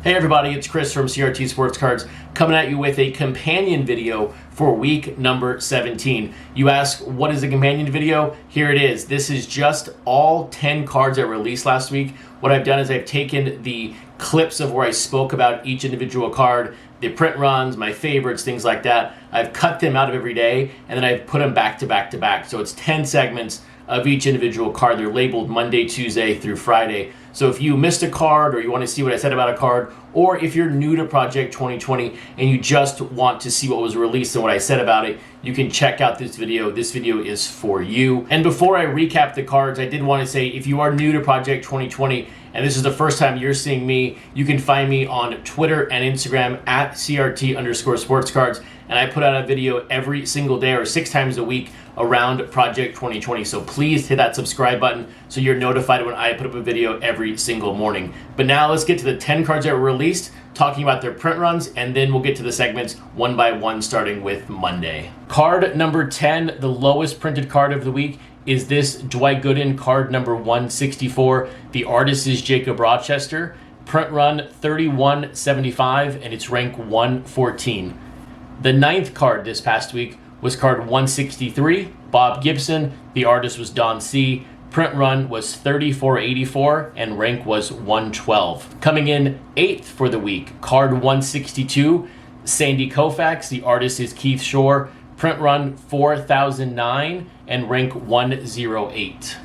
Hey everybody, it's Chris from CRT Sportscards coming at you with a companion video for week number 17. You ask, what is a companion video? Here it is. This is just all 10 cards that were released last week. What I've done is I've taken the clips of where I spoke about each individual card, the print runs, my favorites, things like that. I've cut them out of every day and then I've put them back to back to back. So it's 10 segments of each individual card. They're labeled Monday, Tuesday through Friday. So if you missed a card or you want to see what I said about a card, or if you're new to Project 2020 and you just want to see what was released and what I said about it, you can check out this video. This video is for you. And before I recap the cards, I did want to say if you are new to Project 2020 and this is the first time you're seeing me, you can find me on Twitter and Instagram at CRT_sportscards. And I put out a video every single day or 6 times a week around Project 2020. So please hit that subscribe button so you're notified when I put up a video every single morning. But now let's get to the 10 cards that were released, talking about their print runs, and then we'll get to the segments one by one, starting with Monday. Card number 10, the lowest printed card of the week, is this Dwight Gooden card number 164. The artist is Jacob Rochester. Print run 3175 and it's rank 114. The 9th card this past week was card 163, Bob Gibson. The artist was Don C. Print run was 3484 and rank was 112. Coming in 8th for the week, card 162, Sandy Koufax. The artist is Keith Shore. Print run 4009 and rank 108.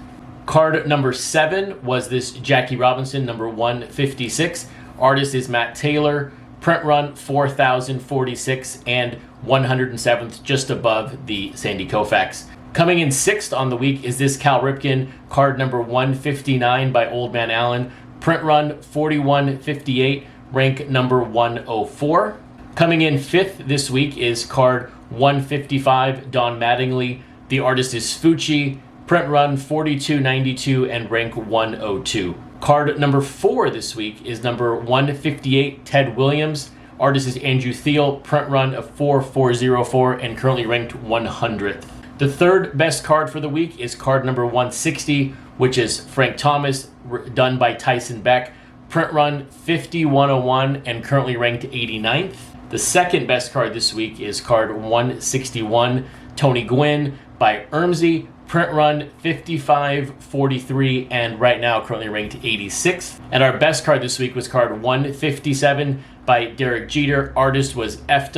Card number 7 was this Jackie Robinson, number 156. Artist is Matt Taylor. Print run 4046 and 107th, just above the Sandy Koufax. Coming in 6th on the week is this Cal Ripken card number 159 by Old Man Allen. Print run 4158, rank number 104. Coming in 5th this week is card 155, Don Mattingly. The artist is Fucci. Print run 4292 and rank 102. Card number 4 this week is number 158, Ted Williams. Artist is Andrew Thiel. Print run of 4404 and currently ranked 100th. The third best card for the week is card number 160, which is Frank Thomas, done by Tyson Beck. Print run 5101 and currently ranked 89th. The second best card this week is card 161, Tony Gwen by Ermsey. Print run 5543 and right now currently ranked 86th. And our best card this week was card 157 by Derek Jeter. Artist was F.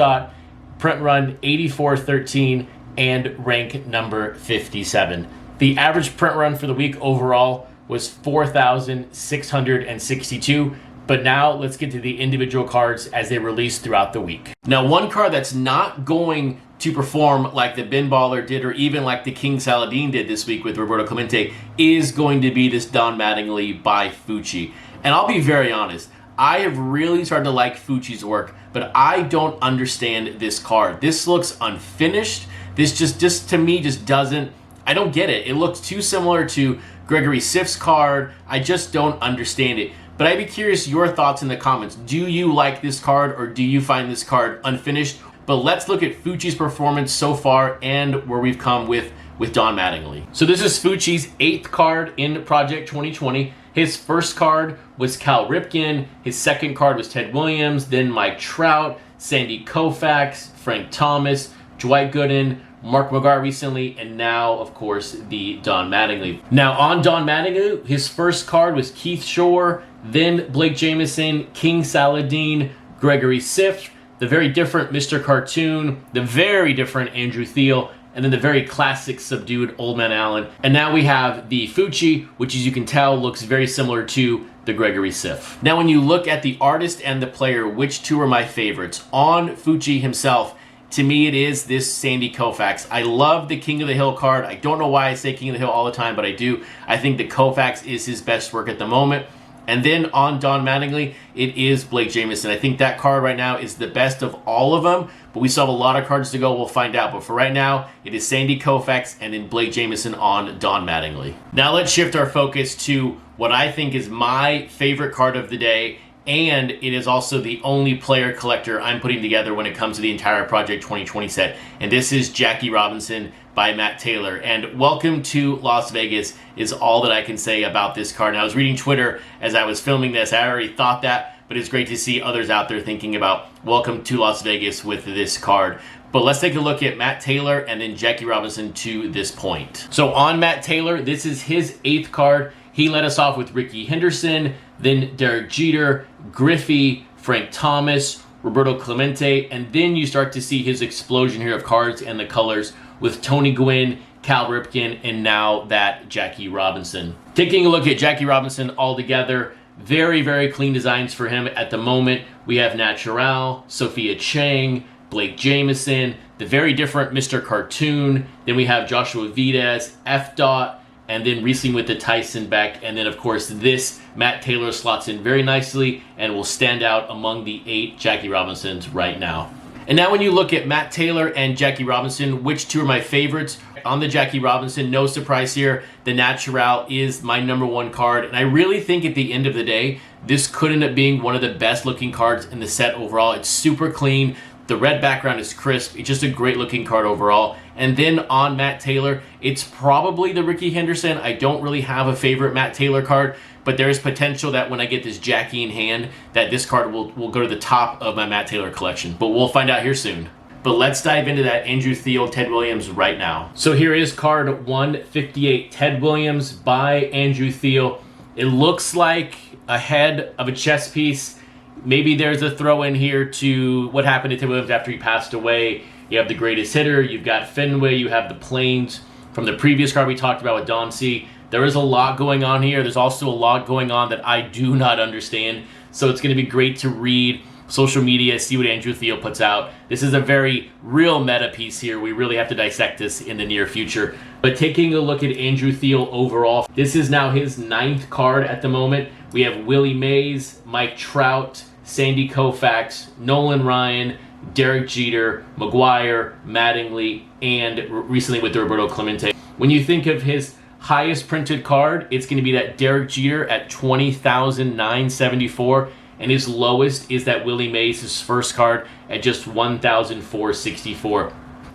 Print run 8413 and rank number 57. The average print run for the week overall was 4,662. But now let's get to the individual cards as they release throughout the week. Now, one card that's not going to perform like the Bin Baller did or even like the King Saladin did this week with Roberto Clemente is going to be this Don Mattingly by Fucci. And I'll be very honest, I have really started to like Fucci's work, but I don't understand this card. This looks unfinished. This just to me just doesn't, I don't get it. It looks too similar to Gregory Siff's card. I just don't understand it. But I'd be curious your thoughts in the comments. Do you like this card or do you find this card unfinished? But let's look at Fucci's performance so far and where we've come with Don Mattingly. So this is Fucci's 8th card in Project 2020. His first card was Cal Ripken. His second card was Ted Williams, then Mike Trout, Sandy Koufax, Frank Thomas, Dwight Gooden, Mark McGuire recently, and now, of course, the Don Mattingly. Now, on Don Mattingly, his first card was Keith Shore, then Blake Jamieson, King Saladin, Gregory Siff, the very different Mr. Cartoon, the very different Andrew Thiel, and then the very classic subdued Old Man Allen. And now we have the Fucci, which as you can tell looks very similar to the Gregory Siff. Now, when you look at the artist and the player, which two are my favorites? On Fucci himself, to me, it is this Sandy Koufax. I love the King of the Hill card. I don't know why I say King of the Hill all the time, but I do. I think the Koufax is his best work at the moment. And then on Don Mattingly, it is Blake Jamieson. I think that card right now is the best of all of them, but we still have a lot of cards to go. We'll find out. But for right now, it is Sandy Koufax and then Blake Jamieson on Don Mattingly. Now let's shift our focus to what I think is my favorite card of the day, and it is also the only player collector I'm putting together when it comes to the entire Project 2020 set. And this is Jackie Robinson by Matt Taylor. And welcome to Las Vegas is all that I can say about this card. And I was reading Twitter as I was filming this. I already thought that, but it's great to see others out there thinking about welcome to Las Vegas with this card. But let's take a look at Matt Taylor and then Jackie Robinson to this point. So on Matt Taylor, this is his 8th card. He led us off with Ricky Henderson, then Derek Jeter, Griffey, Frank Thomas, Roberto Clemente, and then you start to see his explosion here of cards and the colors with Tony Gwynn, Cal Ripken, and now that Jackie Robinson. Taking a look at Jackie Robinson all together, very, very clean designs for him at the moment. We have Natural, Sophia Chang, Blake Jameson, the very different Mr. Cartoon. Then we have Joshua Vides, F. Dot, and then recently with the Tyson Beck. And then, of course, this Matt Taylor slots in very nicely and will stand out among the 8 Jackie Robinsons right now. And now when you look at Matt Taylor and Jackie Robinson, which 2 are my favorites? On the Jackie Robinson, no surprise here, the Natural is my #1 card. And I really think at the end of the day, this could end up being one of the best looking cards in the set overall. It's super clean. The red background is crisp. It's just a great looking card overall. And then on Matt Taylor, it's probably the Ricky Henderson. I don't really have a favorite Matt Taylor card, but there is potential that when I get this Jackie in hand, that this card will go to the top of my Matt Taylor collection. But we'll find out here soon. But let's dive into that Andrew Thiel, Ted Williams right now. So here is card 158, Ted Williams by Andrew Thiel. It looks like a head of a chess piece. Maybe there's a throw in here to what happened to Ted Williams after he passed away. You have the greatest hitter, you've got Fenway, you have the Plains from the previous card we talked about with Don C. There is a lot going on here. There's also a lot going on that I do not understand. So it's going to be great to read social media, see what Andrew Thiel puts out. This is a very real meta piece here. We really have to dissect this in the near future. But taking a look at Andrew Thiel overall, this is now his 9th card at the moment. We have Willie Mays, Mike Trout, Sandy Koufax, Nolan Ryan, Derek Jeter, McGuire, Mattingly, and recently with Roberto Clemente. When you think of his highest printed card, it's going to be that Derek Jeter at 20,974, and his lowest is that Willie Mays, his first card, at just 1,464.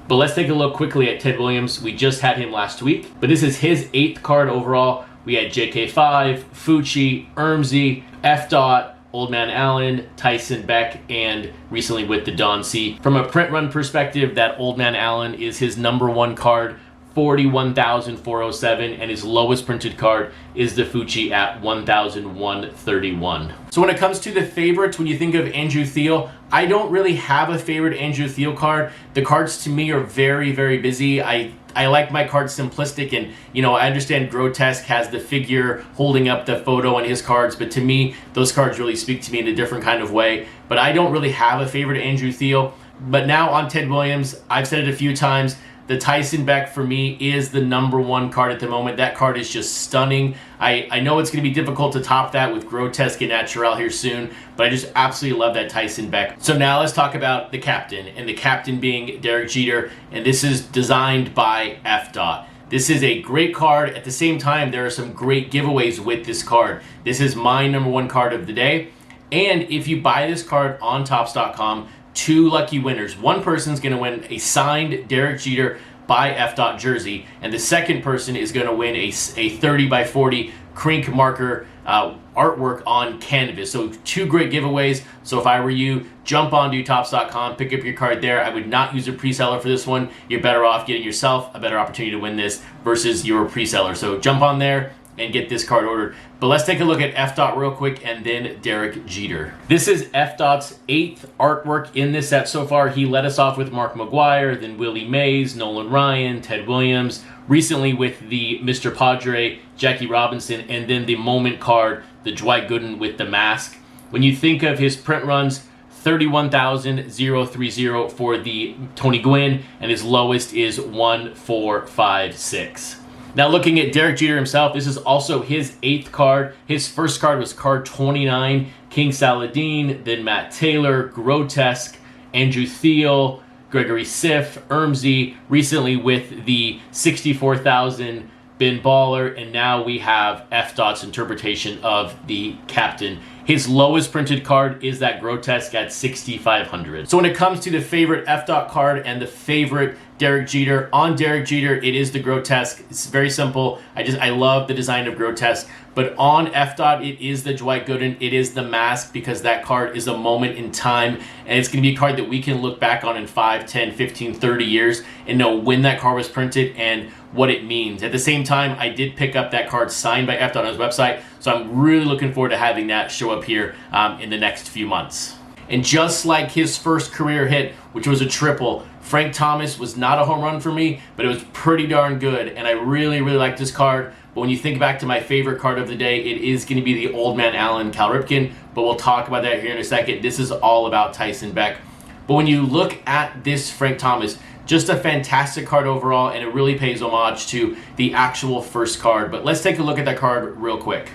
But let's take a look quickly at Ted Williams. We just had him last week, but this is his 8th card overall. We had JK5, Fucci, Ermsey, F. Dot, Old Man Allen, Tyson Beck, and recently with the Don C. From a print run perspective, that Old Man Allen is his #1 card, 41,407, and his lowest printed card is the Fucci at 1,131. So when it comes to the favorites, when you think of Andrew Thiel, I don't really have a favorite Andrew Thiel card. The cards to me are very, very busy. I like my cards simplistic, and I understand Grotesque has the figure holding up the photo on his cards, but to me, those cards really speak to me in a different kind of way. But I don't really have a favorite Andrew Thiel. But now on Ted Williams, I've said it a few times, the Tyson Beck for me is the #1 card at the moment. That card is just stunning. I know it's going to be difficult to top that with Grotesque and Natural here soon, but I just absolutely love that Tyson Beck. So now let's talk about the captain, and the captain being Derek Jeter, and this is designed by F. Dot. This is a great card. At the same time, there are some great giveaways with this card. This is my #1 card of the day, and if you buy this card on Topps.com, 2 lucky winners. One person's going to win a signed Derek Jeter by F. Dot jersey, and the second person is going to win a 30x40 Crink marker artwork on canvas. So 2 great giveaways. So if I were you, jump onto Topps.com, pick up your card there. I would not use a pre-seller for this one. You're better off getting yourself a better opportunity to win this versus your pre-seller. So jump on there and get this card ordered. But let's take a look at F. Dot real quick and then Derek Jeter. This is F. Dot's 8th artwork in this set so far. He led us off with Mark McGuire, then Willie Mays, Nolan Ryan, Ted Williams, recently with the Mr. Padre, Jackie Robinson, and then the moment card, the Dwight Gooden with the mask. When you think of his print runs, 31,030 for the Tony Gwynn, and his lowest is 1,456. Now looking at Derek Jeter himself, this is also his 8th card. His first card was card 29, King Saladin, then Matt Taylor, Grotesque, Andrew Thiel, Gregory Siff, Ermsey, recently with the 64,000 Ben Baller, and now we have F. Dot's interpretation of the captain. His lowest printed card is that grotesque at 6,500. So when it comes to the favorite F. card and the favorite Derek Jeter, on Derek Jeter, it is the grotesque. It's very simple. I love the design of grotesque. But on F. it is the Dwight Gooden. It is the mask, because that card is a moment in time, and it's going to be a card that we can look back on in 5, 10, 15, 30 years and know when that card was printed and what it means. At the same time, I did pick up that card signed by F. on his website, so I'm really looking forward to having that show up here in the next few months. And just like his first career hit, which was a triple, Frank Thomas was not a home run for me, but it was pretty darn good, and I really, really like this card. But when you think back to my favorite card of the day, it is going to be the Old Man Allen Cal Ripken, but we'll talk about that here in a second. This is all about Tyson Beck. But when you look at this Frank Thomas, just a fantastic card overall, and it really pays homage to the actual first card. But let's take a look at that card real quick.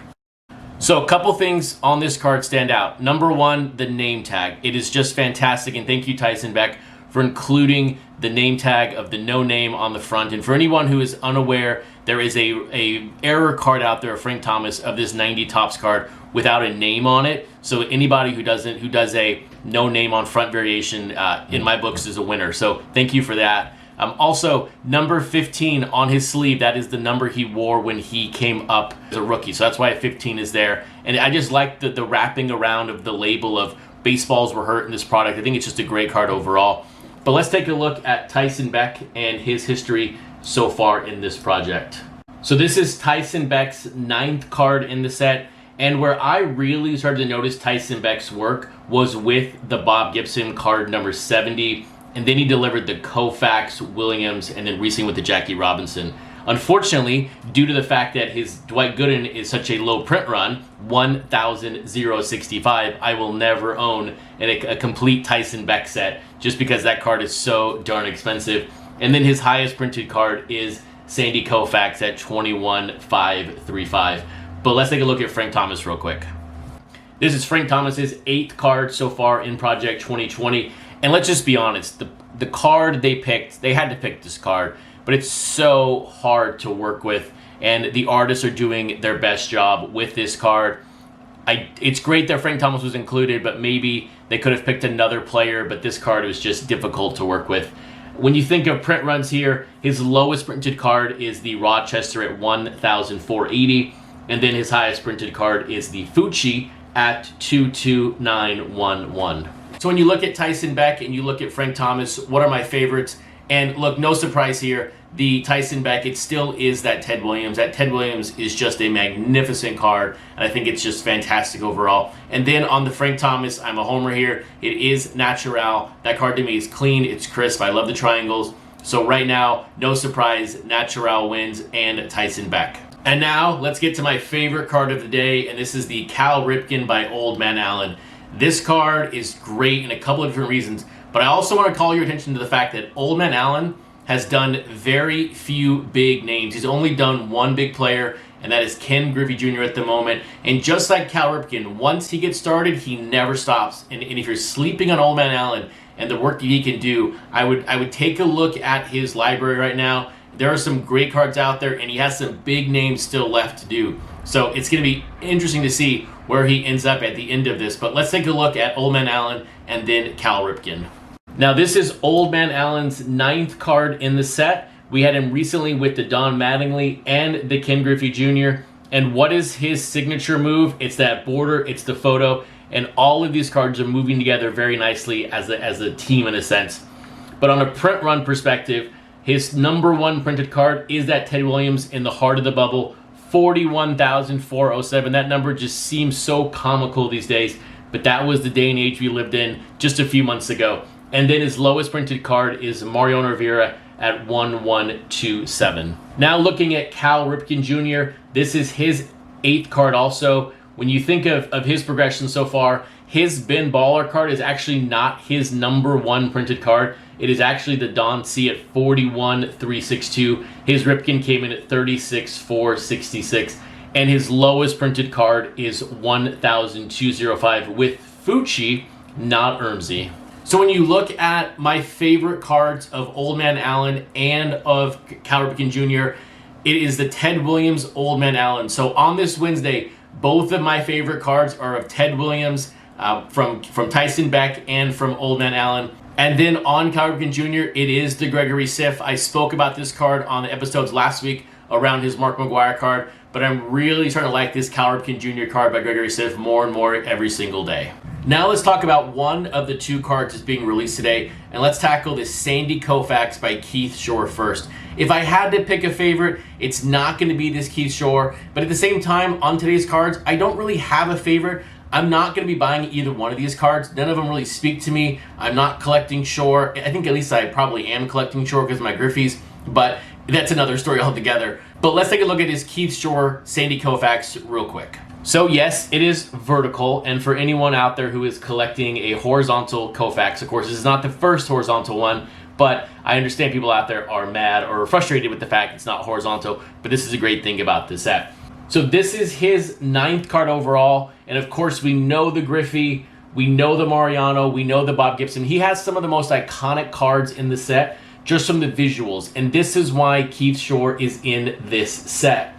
So a couple things on this card stand out. Number one, the name tag. It is just fantastic, and thank you, Tyson Beck, for including the name tag of the no name on the front. And for anyone who is unaware, there is a error card out there of Frank Thomas of this 90 Topps card without a name on it. So anybody who does a no name on front variation in my books is a winner. So thank you for that. Also, number 15 on his sleeve, that is the number he wore when he came up as a rookie. So that's why 15 is there. And I just like the wrapping around of the label of baseballs were hurt in this product. I think it's just a great card overall. But let's take a look at Tyson Beck and his history so far in this project. So this is Tyson Beck's 9th card in the set. And where I really started to notice Tyson Beck's work was with the Bob Gibson card number 70. And then he delivered the Koufax, Williams, and then recently with the Jackie Robinson. Unfortunately, due to the fact that his Dwight Gooden is such a low print run, 1,065, I will never own a complete Tyson Beck set just because that card is so darn expensive. And then his highest printed card is Sandy Koufax at 21,535. But let's take a look at Frank Thomas real quick. This is Frank Thomas's 8th card so far in Project 2020. And let's just be honest, the card they picked, they had to pick this card, but it's so hard to work with, and the artists are doing their best job with this card. It's great that Frank Thomas was included, but maybe they could have picked another player, but this card was just difficult to work with. When you think of print runs here, his lowest printed card is the Rochester at 1,480, and then his highest printed card is the Fucci at 22911. So when you look at Tyson Beck and you look at Frank Thomas, what are my favorites? And look, no surprise here, the Tyson Beck, it still is that Ted Williams. That Ted Williams is just a magnificent card, and I think it's just fantastic overall. And then on the Frank Thomas, I'm a homer here. It is Natural. That card to me is clean, it's crisp, I love the triangles. So right now, no surprise, Natural wins and Tyson Beck. And now, let's get to my favorite card of the day, and this is the Cal Ripken by Old Man Allen. This card is great in a couple of different reasons, but I also want to call your attention to the fact that Old Man Allen has done very few big names. He's only done one big player, and that is Ken Griffey Jr. at the moment. And just like Cal Ripken, once he gets started, he never stops. And if you're sleeping on Old Man Allen and the work that he can do, I would take a look at his library right now. There are some great cards out there, and he has some big names still left to do. So it's going to be interesting to see where he ends up at the end of this. But let's take a look at Old Man Allen and then Cal Ripken. Now this is Old Man Allen's 9th card in the set. We had him recently with the Don Mattingly and the Ken Griffey Jr. And what is his signature move? It's that border, it's the photo, and all of these cards are moving together very nicely as a team in a sense. But on a print run perspective, his number 1 printed card is that Ted Williams in the heart of the bubble, 41,407. That number just seems so comical these days, but that was the day and age we lived in just a few months ago. And then his lowest printed card is Mariano Rivera at 1127. Now looking at Cal Ripken Jr., this is his 8th card also. When you think of his progression so far, his Ben Baller card is actually not his number 1 printed card. It is actually the Don C at 41,362. His Ripken came in at 36,466. And his lowest printed card is 1,205 with Fucci, not Ermsey. So when you look at my favorite cards of Old Man Allen and of Cal Ripken Jr., it is the Ted Williams Old Man Allen. So on this Wednesday, Both of my favorite cards are of Ted Williams, from Tyson Beck, and from Old Man Allen. And then on Ripken Jr., it is the Gregory Siff. I spoke about this card on the episodes last week around his Mark McGwire card, but I'm really starting to like this Ripken Jr. card by Gregory Siff more and more every single day. Now let's talk about one of the two cards that's being released today, and let's tackle this Sandy Koufax by Keith Shore first. If I had to pick a favorite, it's not going to be this Keith Shore, but at the same time, on today's cards, I don't really have a favorite. I'm not going to be buying either one of these cards. None of them really speak to me. I'm not collecting Shore. I think at least I probably am collecting Shore because of my Griffies, but that's another story altogether. But let's take a look at this Keith Shore Sandy Koufax real quick. So yes, it is vertical, and for anyone out there who is collecting a horizontal Koufax, of course, this is not the first horizontal one, but I understand people out there are mad or frustrated with the fact it's not horizontal, but this is a great thing about this set. So this is his 9th card overall, and of course we know the Griffey, we know the Mariano, we know the Bob Gibson. He has some of the most iconic cards in the set, just from the visuals, and this is why Keith Shore is in this set.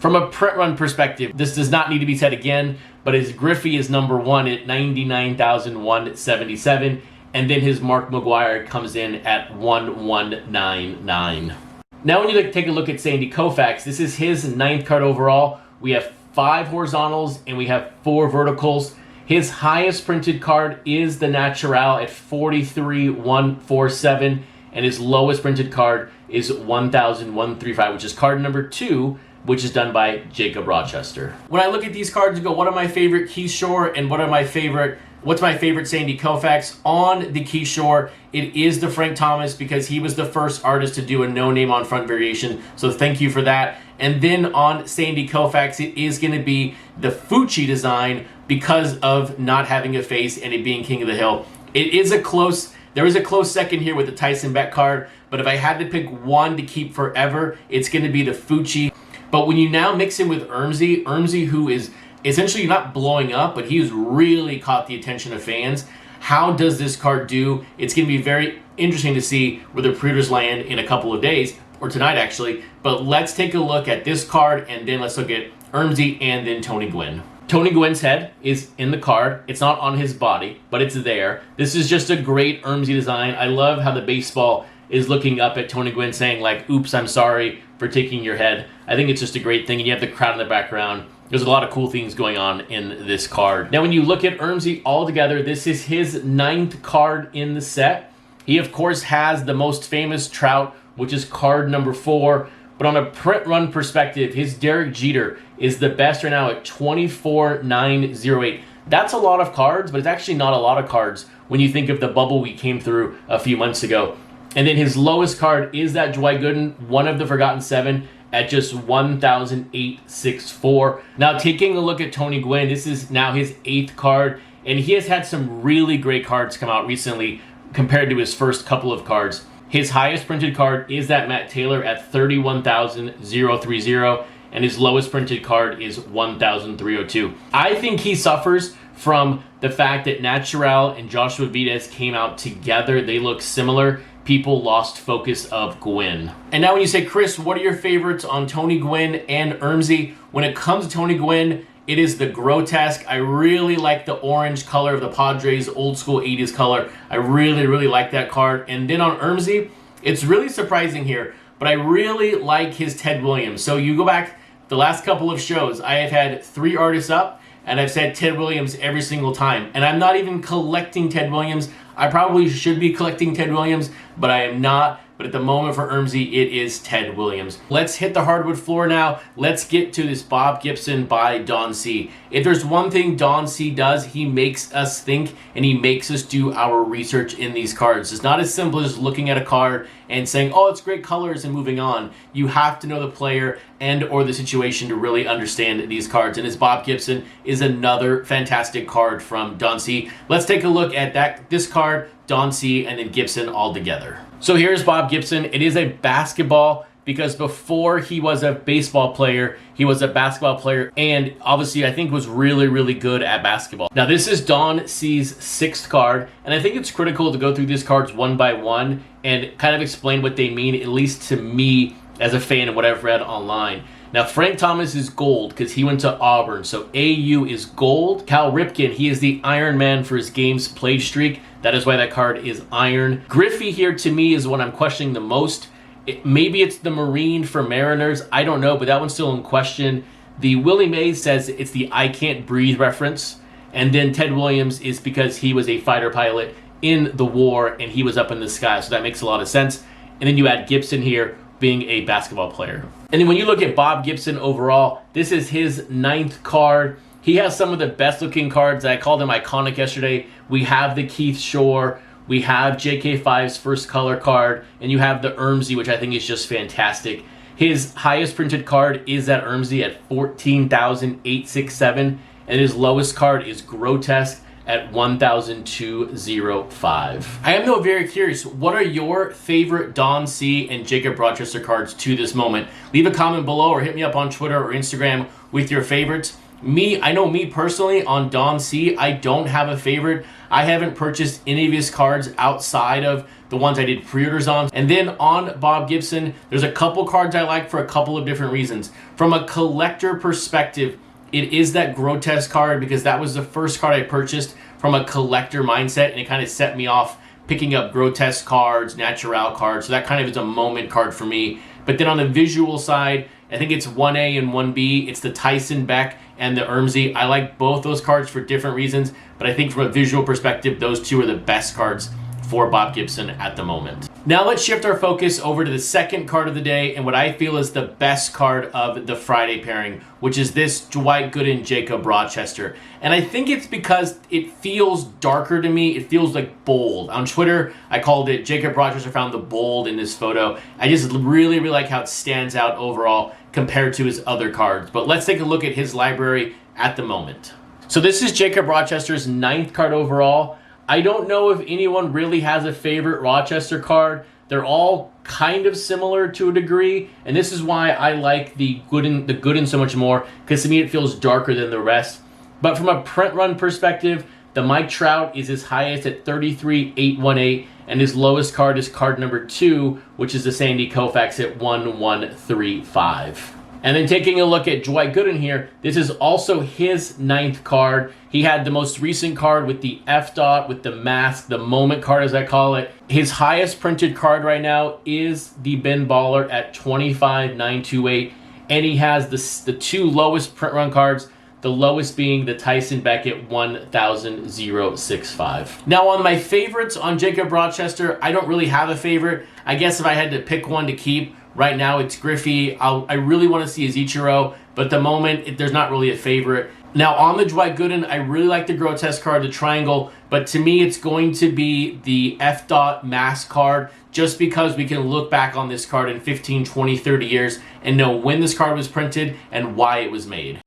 From a print run perspective, this does not need to be said again, but his Griffey is number 1 at 99,177, and then his Mark McGwire comes in at 1199. Now when you take a look at Sandy Koufax, this is his 9th card overall. We have 5 horizontals and we have 4 verticals. His highest printed card is the Natural at 43,147, and his lowest printed card is 1,135, which is card number 2, which is done by Jacob Rochester. When I look at these cards and go, what are my favorite Keith Shore and what's my favorite Sandy Koufax? On the Keith Shore, it is the Frank Thomas because he was the first artist to do a no name on front variation. So thank you for that. And then on Sandy Koufax, it is going to be the Fucci design because of not having a face and it being King of the Hill. There is a close second here with the Tyson Beck card, but if I had to pick one to keep forever, it's going to be the Fucci. But when you now mix in with Ermsey, who is essentially not blowing up, but he's really caught the attention of fans, how does this card do? It's going to be very interesting to see where the pre-orders land in a couple of days, or tonight actually. But let's take a look at this card, and then let's look at Ermsey and then Tony Gwen. Tony Gwen's head is in the card. It's not on his body, but it's there. This is just a great Ermsey design. I love how the baseball is looking up at Tony Gwen saying like, oops, I'm sorry for taking your head. I think it's just a great thing, and you have the crowd in the background. There's a lot of cool things going on in this card. Now, when you look at Ermsey all together, this is his 9th card in the set. He, of course, has the most famous Trout, which is card number 4. But on a print run perspective, his Derek Jeter is the best right now at 24,908. That's a lot of cards, but it's actually not a lot of cards when you think of the bubble we came through a few months ago. And then his lowest card is that Dwight Gooden, one of the Forgotten 7, at just 1,864. Now, taking a look at Tony Gwen, this is now his 8th card, and he has had some really great cards come out recently compared to his first couple of cards. His highest printed card is that Matt Taylor at 31,030, and his lowest printed card is 1,302. I think he suffers from the fact that Natural and Joshua Vides came out together. They look similar. People lost focus of Gwen. And now when you say, Chris, what are your favorites on Tony Gwen and Ermsey? When it comes to Tony Gwen, it is the Grotesque. I really like the orange color of the Padres, old school 80s color. I really, really like that card. And then on Ermsey, it's really surprising here, but I really like his Ted Williams. So you go back the last couple of shows, I have had 3 artists up, and I've said Ted Williams every single time. And I'm not even collecting Ted Williams. I probably should be collecting Ted Williams, but I am not. But at the moment for Ermsey, it is Ted Williams. Let's hit the hardwood floor now. Let's get to this Bob Gibson by Don C. If there's one thing Don C does, he makes us think and he makes us do our research in these cards. It's not as simple as looking at a card and saying, oh, it's great colors and moving on. You have to know the player and or the situation to really understand these cards. And this Bob Gibson is another fantastic card from Don C. Let's take a look at this card, Don C, and then Gibson all together. So here's Bob Gibson. It is a basketball because before he was a baseball player, he was a basketball player and obviously I think was really, really good at basketball. Now this is Don C's 6th card, and I think it's critical to go through these cards one by one and kind of explain what they mean, at least to me as a fan and what I've read online. Now, Frank Thomas is gold because he went to Auburn. So AU is gold. Cal Ripken, he is the Iron Man for his games played streak. That is why that card is iron. Griffey here to me is what I'm questioning the most. Maybe it's the Marine for Mariners. I don't know, but that one's still in question. The Willie Mays says it's the I Can't Breathe reference. And then Ted Williams is because he was a fighter pilot in the war and he was up in the sky. So that makes a lot of sense. And then you add Gibson here being a basketball player. And then when you look at Bob Gibson overall, this is his 9th card. He has some of the best looking cards. I called him iconic yesterday. We have the Keith Shore. We have JK5's first color card. And you have the Ermsey, which I think is just fantastic. His highest printed card is that Ermsey at 14,867. And his lowest card is Grotesque at 1,205. I am though very curious, what are your favorite Don C and Jacob Rochester cards to this moment? Leave a comment below or hit me up on Twitter or Instagram with your favorites. I know me personally on Don C, I don't have a favorite. I haven't purchased any of his cards outside of the ones I did pre-orders on. And then on Bob Gibson, there's a couple cards I like for a couple of different reasons. From a collector perspective, it is that Grotesque card because that was the first card I purchased from a collector mindset, and it kind of set me off picking up Grotesque cards, Natural cards, so that kind of is a moment card for me. But then on the visual side, I think it's 1A and 1B. It's the Tyson Beck and the Ermsey. I like both those cards for different reasons, but I think from a visual perspective, those two are the best cards for Bob Gibson at the moment. Now let's shift our focus over to the second card of the day and what I feel is the best card of the Friday pairing, which is this Dwight Gooden Jacob Rochester. And I think it's because it feels darker to me. It feels like bold. On Twitter, I called it Jacob Rochester found the bold in this photo. I just really like how it stands out overall compared to his other cards. But let's take a look at his library at the moment. So this is Jacob Rochester's 9th card overall. I don't know if anyone really has a favorite Rochester card. They're all kind of similar to a degree, and this is why I like the Gooden so much more, because to me it feels darker than the rest. But from a print run perspective, the Mike Trout is his highest at 33,818, and his lowest card is card number 2, which is the Sandy Koufax at 1135. And then taking a look at Dwight Gooden here, this is also his 9th card. He had the most recent card with the F dot, with the mask, the moment card as I call it. His highest printed card right now is the Ben Baller at 25,928. And he has the 2 lowest print run cards, the lowest being the Tyson Beck at 1,065. Now on my favorites on Jacob Rochester, I don't really have a favorite. I guess if I had to pick one to keep, right now it's Griffey. I really want to see his Ichiro, but at the moment there's not really a favorite. Now on the Dwight Gooden, I really like the Grotesque card, the triangle, but to me it's going to be the F dot mask card, just because we can look back on this card in 15, 20, 30 years and know when this card was printed and why it was made.